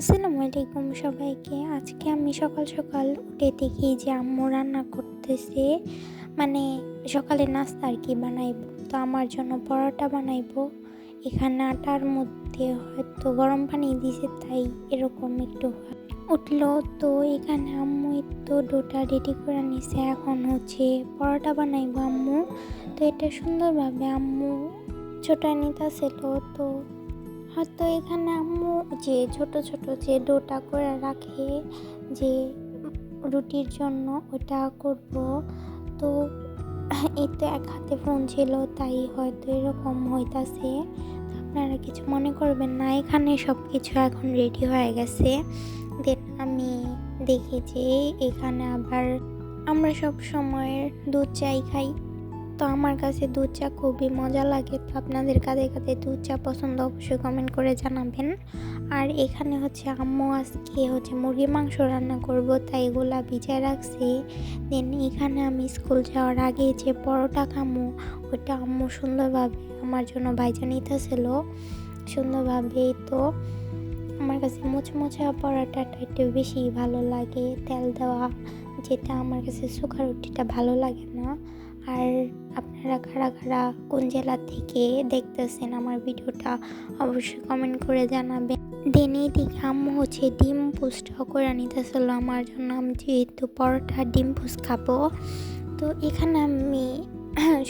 আসসালামু আলাইকুম সবাইকে। আজকে আমি সকাল সকাল উঠে দেখি যে আম্মু রান্না করতেছে। মানে সকালে নাস্তা আর কি বানাইবো। তো আমার জন্য পরোটা বানাইবো। এখানে আটার মধ্যে হয়তো গরম পানি দিছে, তাই এরকম একটু উঠলো। তো এখানে আম্মু তো ডোটা রেডি করে নিছে। এখন হচ্ছে পরোটা বানাইবো আম্মু। তো এটা সুন্দরভাবে আম্মু ছোটা নিতেছিল। তো হয়তো এখানে আম্মু যে ছোট ছোট যে ডোটা করে রাখে যে রুটির জন্য ওটা করব। তো এই তো এক হাতে ফোন ছিল, তাই হয়তো এরকম হইতাছে। তো আপনারা কিছু মনে করবেন না, এখানে সব কিছু এখন রেডি হয়ে গেছে। দেন আমি দেখি যে এখানে আবার আমরা সব সময় দুধ চাই খাই। তো আমার কাছে দুধ চা খুবই মজা লাগে। তো আপনাদের কাদের কাদের দুধ চা পছন্দ অবশ্যই কমেন্ট করে জানাবেন। আর এখানে হচ্ছে আম্মু আজকে হচ্ছে মুরগির মাংস রান্না করব, তাই এগুলা ভিজায় রাখছি। দেন এখানে আমি স্কুল যাওয়ার আগে যে পরোটা খামো ওইটা আম্মু সুন্দরভাবে আমার জন্য ভাইজা নিতেছিল সুন্দরভাবে। তো আমার কাছে মুচমুচা পরোটাটা একটু বেশি ভালো লাগে, তেল দেওয়া, যেটা আমার কাছে শুকা রুটিটা ভালো লাগে না। আর আপনারা কারা কারা কোন জেলা থেকে দেখতেছেন আমার ভিডিওটা অবশ্যই কমেন্ট করে জানাবেন। দেন এইদিকে আম্মু হচ্ছে ডিম পোস্টও করে নিতেছিল আমার জন্য। আমি যেহেতু পরোটা ডিম পোস্ট খাবো, তো এখানে আমি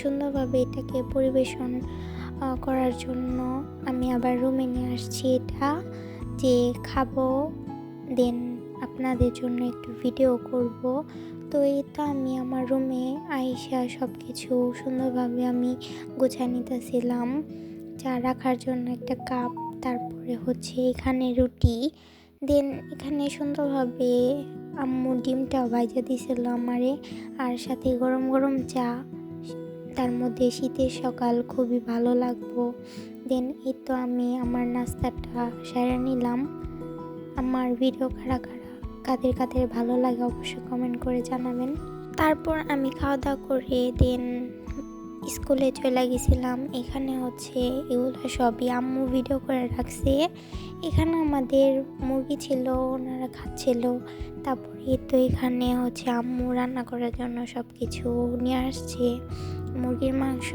সুন্দরভাবে এটাকে পরিবেশন করার জন্য আমি আবার রুমে নিয়ে আসছি এটা যে খাবো। দেন আপনাদের জন্য একটু ভিডিও করব। তো এই তো আমি আমার রুমে আইসা সব কিছু সুন্দরভাবে আমি গোছায় নিতেছিলাম। চা রাখার জন্য একটা কাপ, তারপরে হচ্ছে এখানে রুটি। দেন এখানে সুন্দরভাবে আম্মু ডিমটাও ভাজা দিছিল আমারে, আর সাথে গরম গরম চা। তার মধ্যে শীতের সকাল খুবই ভালো লাগবো। দেন এই তো আমি আমার নাস্তাটা সেরে নিলাম। আমার ভিডিও কাদের কাদের ভালো লাগে অবশ্যই কমেন্ট করে জানাবেন। তারপর আমি খাওয়া দাওয়া করে দেন স্কুলে চলে গেছিলাম। এখানে হচ্ছে এগুলো সবই আম্মু ভিডিও করে রাখছে। এখানে আমাদের মুরগি ছিল, ওনারা খাচ্ছিল। তারপরে তো এখানে হচ্ছে আম্মু রান্না করার জন্য সব কিছু নিয়ে আসছে। মুরগির মাংস,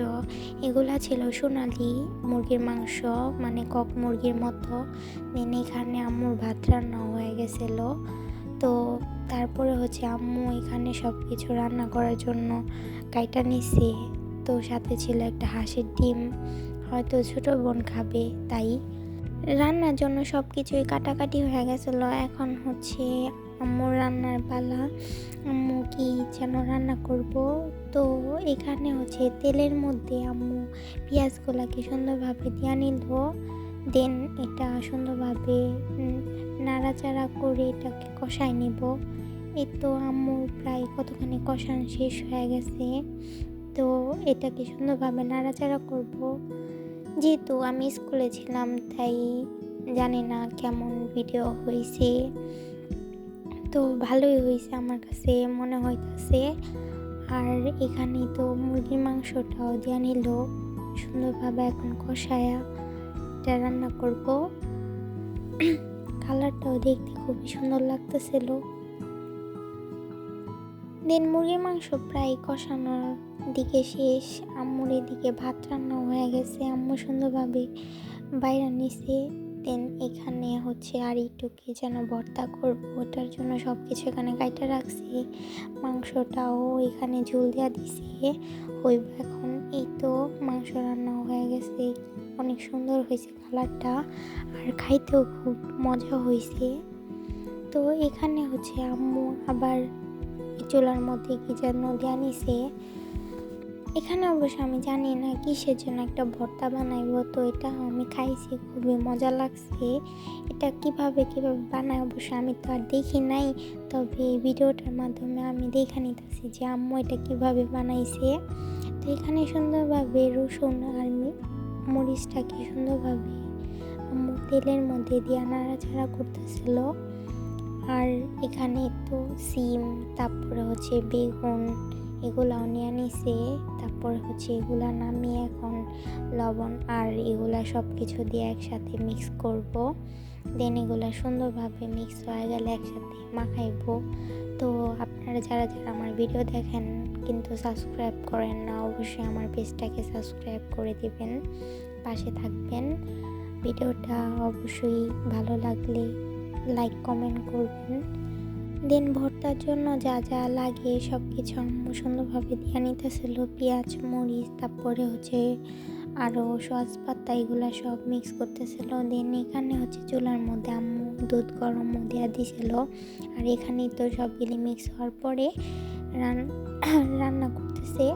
এগুলা ছিল সোনালি মুরগির মাংস, মানে কক মুরগির মতো। দেন এখানে আম্মুর ভাত রান্না হয়ে গেছিল। তো তারপরে হচ্ছে আম্মু এখানে সব কিছু রান্না করার জন্য কাইটা নিছে। তো সাথে ছিল একটা হাঁসের ডিম, হয়তো ছোট বোন খাবে, তাই রান্নার জন্য সব কিছুই কাটাকাটি হয়ে গেছিলো। এখন হচ্ছে আম্মুর রান্নার পালা। আম্মু কি যেন রান্না করব। তো এখানে হচ্ছে তেলের মধ্যে আম্মু পেঁয়াজগুলাকে সুন্দরভাবে দিয়ে নিল। দেন এটা সুন্দরভাবে নাড়াচাড়া করে এটাকে কষায় নিব। এই তো আম্মু প্রায় কতখানি কষানো শেষ হয়ে গেছে। তো এটাকে সুন্দরভাবে নাড়াচাড়া করব। যেহেতু আমি স্কুলে ছিলাম, তাই জানি না কেমন ভিডিও হয়েছে। তো ভালোই হয়েছে আমার কাছে মনে হইতেছে। আর এখানে তো মুরগির মাংসটাও দিয়ে নিল সুন্দরভাবে। এখন কষায়া এটা রান্না করব। কালারটাও দেখতে খুবই সুন্দর লাগতেছিল। দেন মুরগির মাংস প্রায় কষানোর দিকে শেষ। আম্মুর এদিকে ভাত রান্না হয়ে গেছে, আম্মু সুন্দরভাবে বাইরে নিছে। দেন এখানে হচ্ছে আর একটু কি যেন ভর্তা করবো, ওটার জন্য সব কিছু এখানে কাইটা রাখছি। মাংসটাও এখানে ঝোল দেওয়া দিছে, হইব এখন। এই তো মাংস রান্না হয়ে গেছে, অনেক সুন্দর হয়েছে কালারটা, আর খাইতেও খুব মজা হয়েছে। তো এখানে হচ্ছে আম্মু আবার চুলার মধ্যে কি যেন দেওয়া নিছে। এখানে অবশ্য আমি জানি না কিসের জন্য একটা ভর্তা বানাইবো। তো এটা আমি খাইছি, খুবই মজা লাগছে। এটা কিভাবে বানায় অবশ্য আমি তো আর দেখি নাই, তবে এই ভিডিওটার মাধ্যমে আমি দেখে নিতেছি যে আম্মু এটা কিভাবে বানাইছে। তো এখানে সুন্দরভাবে রসুন আর মরিচটাকে সুন্দরভাবে আম্মু তেলের মধ্যে দিয়ে নাড়াচাড়া করতেছিল। আর এখানে তো সিম, তারপরে হচ্ছে বেগুন, এগুলাও নিয়ে নিছে। তারপর হচ্ছে এগুলা নামিয়ে এখন লবণ আর এগুলা সব কিছু দিয়ে একসাথে মিক্স করব। দেন এগুলো সুন্দরভাবে মিক্স হয়ে গেলে একসাথে মাখাইবো। তো আপনারা যারা যারা আমার ভিডিও দেখেন কিন্তু সাবস্ক্রাইব করেন না, অবশ্যই আমার পেজটাকে সাবস্ক্রাইব করে দিবেন, পাশে থাকবেন। ভিডিওটা অবশ্যই ভালো লাগলে লাইক কমেন্ট করবেন। দেন ভর্তার জন্য যা যা লাগে সব কিছু আম্মু সুন্দরভাবে দিয়ে নিতেছিল, পেঁয়াজ মরিচ তারপরে হচ্ছে আরও সস পাতা এগুলো সব মিক্স করতেছিল। দেন এখানে হচ্ছে চুলার মধ্যে আম্মু দুধ গরম দেওয়া দিছিল, আর এখানেই তো সবগুলি মিক্স হওয়ার পরে রান্না করতেছে।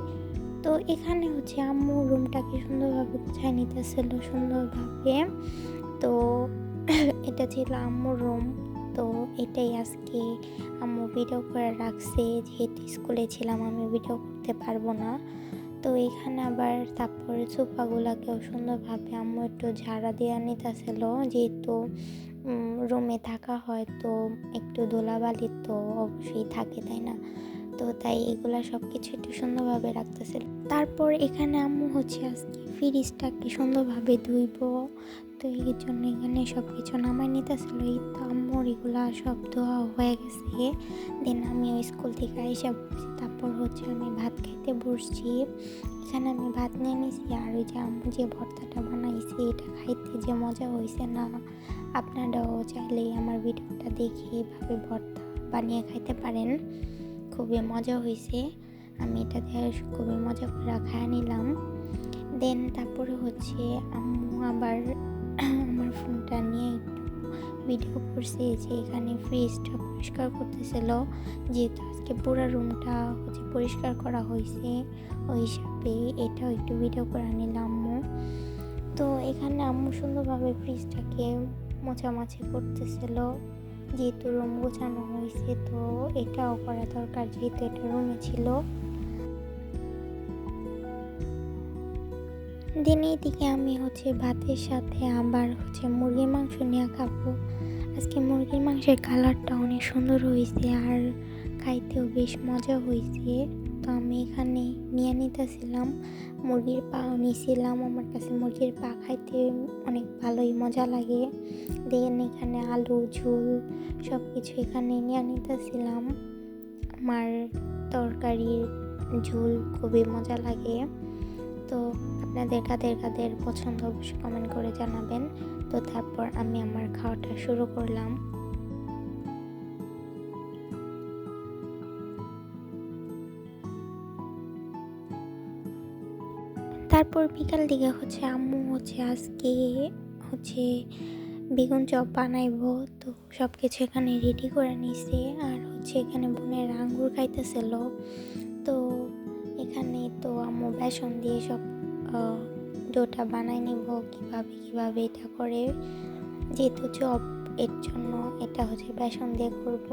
তো এখানে হচ্ছে আম্মু রুমটাকে সুন্দরভাবে গুছাই নিতেছিল সুন্দরভাবে। তো এটা ছিল আম্মুর রুম। তো এটাই আজকে আম্মু ভিডিও করে রাখছে, যেহেতু স্কুলে ছিলাম আমি ভিডিও করতে পারবো না। তো এখানে আবার তারপরে সোফাগুলোকেও সুন্দরভাবে আম্মু একটু ঝাড়া দিয়ে নিতেছিল, যেহেতু রুমে থাকা হয় তো একটু ধুলাবালি তো অবশ্যই থাকে, তাই না? তো তাই এগুলা সব কিছু একটু সুন্দরভাবে রাখতেছিল। তারপর এখানে আম্মু হচ্ছে আজকে ফ্রিজটাকে সুন্দরভাবে ধুইব, তো এই জন্য এখানে সব কিছু নামাই নিতেছিল। এই তো আম্মুর এগুলা সব ধোয়া হয়ে গেছে। দেন আমি ওই স্কুল থেকে এসে বসছি, তারপর হচ্ছে আমি ভাত খাইতে বসছি। এখানে আমি ভাত নিয়ে নিয়েছি, আর ওই যে আম্মু যে ভর্তাটা বানাইছি এটা খাইতে যে মজা হয়েছে না, আপনারাও চাইলেই আমার ভিডিওটা দেখে এইভাবে ভর্তা বানিয়ে খাইতে পারেন, খুবই মজা হয়েছে। আমি এটা দিয়ে খুবই মজা করে খাইয়ে নিলাম। দেন তারপরে হচ্ছে আম্মু আবার আমার ফোনটা নিয়ে একটু ভিডিও করছে, যে এখানে ফ্রিজটা পরিষ্কার করতেছিল, যেহেতু আজকে পুরো রুমটা হচ্ছে পরিষ্কার করা হয়েছে, ওই হিসাবে এটাও একটু ভিডিও করে নিলাম আম্মু। তো এখানে আম্মু সুন্দরভাবে ফ্রিজটাকে মোছামাছি করতেছিল, যেহেতু রুম গোছানো হয়েছে তো এটাও করা দরকার, যেহেতু এটা রুমে ছিল। দিনের দিকে আমি হচ্ছে ভাতের সাথে আবার হচ্ছে মুরগির মাংস নিয়ে খাবো। আজকে মুরগির মাংসের কালারটা অনেক সুন্দর হয়েছে আর খাইতেও বেশ মজা হয়েছে। তো আমি এখানে নিয়ে নিতেছিলাম, মুরগির পাও নিয়েছিলাম, আমার কাছে মুরগির পা খাইতে অনেক ভালোই মজা লাগে। দেন এখানে আলু ঝোল সব কিছু এখানে নিয়ে নিতেছিলাম। আমার তরকারির ঝোল খুবই মজা লাগে। তো আপনাদের কাদের কাদের পছন্দ অবশ্যই কমেন্ট করে জানাবেন। তো তারপর আমি আমার খাওয়াটা শুরু করলাম। তারপর বিকাল দিকে হচ্ছে আম্মু হচ্ছে আজকে হচ্ছে বেগুন চপ বানাইবো, তো সব কিছু এখানে রেডি করে নিছে। আর হচ্ছে এখানে বোনের আঙ্গুর খাইতেছিল। তো এখানে তো আম্মু বেসন দিয়ে সব ডোটা বানাই নিব কিভাবে কিভাবে এটা করে, যেহেতু চপ এর জন্য এটা হচ্ছে বেসন দিয়ে করব,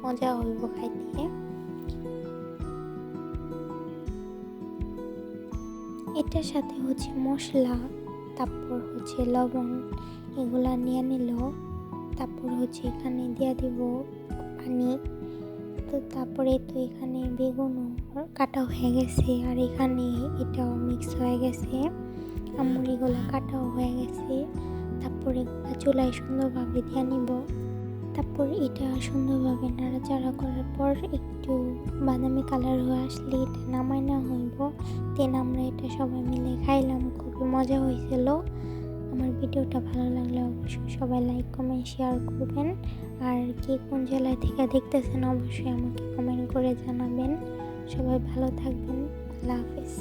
মজা হইব খাইতে। এটার সাথে হচ্ছে মশলা, তারপর হচ্ছে লবণ এগুলা নিয়ে নিল। তারপর হচ্ছে এখানে দিয়ে দিব পানি। তো তারপরে তো এখানে বেগুনও কাটা হয়ে গেছে, আর এখানে এটাও মিক্স হয়ে গেছে, আম্মুর এগুলো কাটাও হয়ে গেছে। তারপরে চুলায় সুন্দরভাবে দিয়ে নিব। তারপর এটা সুন্দরভাবে নাড়াচাড়া করার পর একটু বাদামি কালার হয়ে আসলে এটা নামাই না হইব। দেন আমরা এটা সবাই মিলে খাইলাম, খুবই মজা হয়েছিল। আমার ভিডিওটা ভালো লাগলে অবশ্যই সবাই লাইক কমেন্ট শেয়ার করবেন, আর কে কোন জেলায় থেকে দেখতেছেন অবশ্যই আমাকে কমেন্ট করে জানাবেন। সবাই ভালো থাকবেন, আল্লাহ হাফেজ।